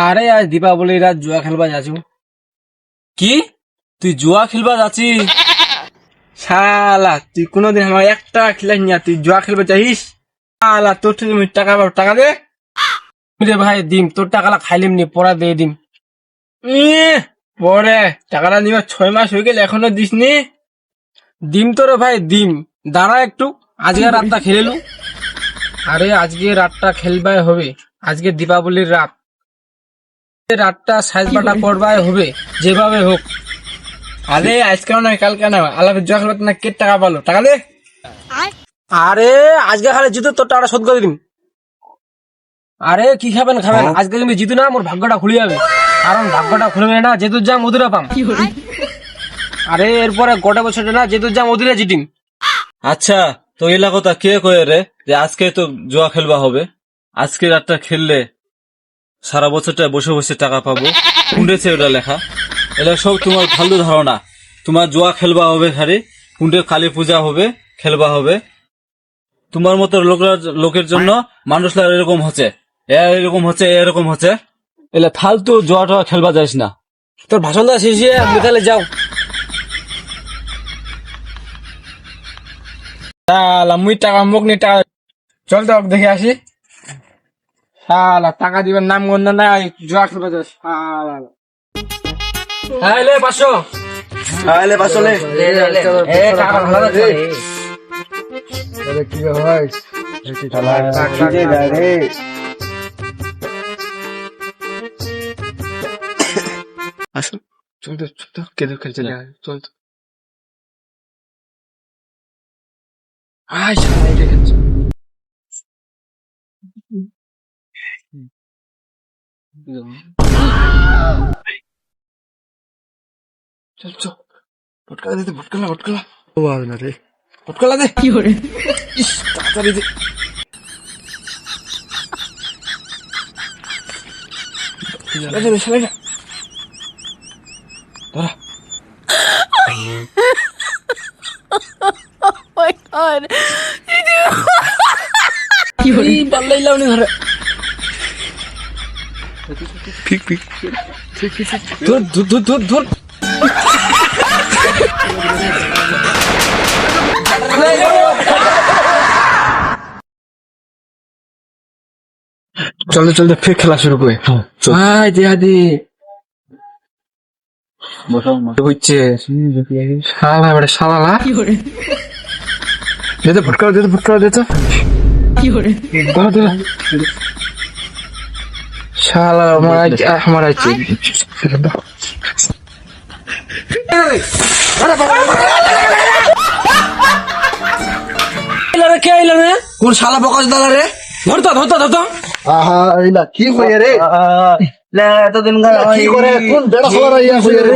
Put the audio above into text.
আরে আজ দীপাবলির রাত জুয়া খেলবা যাচ্ছ। কি তুই জুয়া খেলবা যাচ্ছিস? শালা তুই কোনোদিন আমার একটা খেলাস না, তুই জুয়া খেলবে চাইস? শালা তোর থেকে আমি টাকা পাবো, টাকা দে। রে ভাই দিম, তোর টাকাটা খাইলিম নি, পরে দিয়ে দিম। পরে টাকাটা নিবা 6 মাস হয়ে গেল এখনো দিসনি। দিম তো রে ভাই দিম, দাঁড়া একটু, আজকে রাতটা খেলেলু। আরে আজকে রাতটা খেলবাই হবে, আজকে দীপাবলির রাত, রাতটা সাইজ বাটা করবাই হবে যেভাবে হোক। আরে আজকেও নয় কালকে না, আলাদা জুয়া খেলবে না, কে টাকা পালো, টাকা দে। আরে আজকে খালে জিতো তোর টাকাটা শোধ করে দিন। আরে কি খাবেন খাবেন, আজকে তুমি জিতো না মোর ভাগ্যটা খুলে যাবে, কারণ ভাগ্যটা খুলবে না যেহেতু যা মধুরা পাম। আরে এরপরে গোটা বছর না যেহেতু যা মধুরা জিটিম। আচ্ছা তো এলাকাটা কে কয়ে রে যে আজকে তো জুয়া খেলবা হবে? আজকে রাতটা খেললে সারা বছরটা বসে বসে টাকা পাবো, কুন্ডেছে ওটা লেখা। এটা সব তোমার ভালো ধারণা। তোমার জুয়া খেলবা হবে, খালি কুন্ডে কালী পূজা হবে, খেলবা হবে। তোমার মতো লোকের জন্য মানুষরা এরকম হচ্ছে, এরকম হচ্ছে, এরকম হচ্ছে। এলে ফালতু জুয়া টুয়া খেলবা যাইস না। তোর ভাষণ দা শেষ হয়ে বিকালে যাও। শালা মুই টাকা মুখ নি, টাকা চল তো দেখে আসি। শালা টাকা দিবার নাম গন্ধ নাই, জুয়া খেলবে যাস শালা। হ্যাঁ লে 500। আলে পাশলে এ টাকা ভালো আছে। আরে কি ভাই কি খেলা কি রে আসুন চল তো কেদর খেলতে যা, চল তো। আয় শালা এটা খেলছে। চল চল, ভটকালা দে, ভটকালা ভটকালা ও হবে না রে ভটকালা দে। কি করে ইস তাড়াতাড়ি দে। শালা শালা ধরা। my god. কি হলি বাল্লাই লাউনি ধরে। ঠিক ঠিক ধর ধর ধর ধর ধর। চল চল ফের খেলা শুরু করে। আয় দে দে হচ্ছে শালা বড় শালা। কি করে দে দে ভটকা দে, ভটকা দে তো। কি করে শালা আমার আছে। কে আইলা রে? কোন শালা বকাস দালা রে? ধরতা ধরতা ধরতা। আহা ইলা কি কই রে এতদিন কি করে কোন বেড়া খবর আইয়া কই রে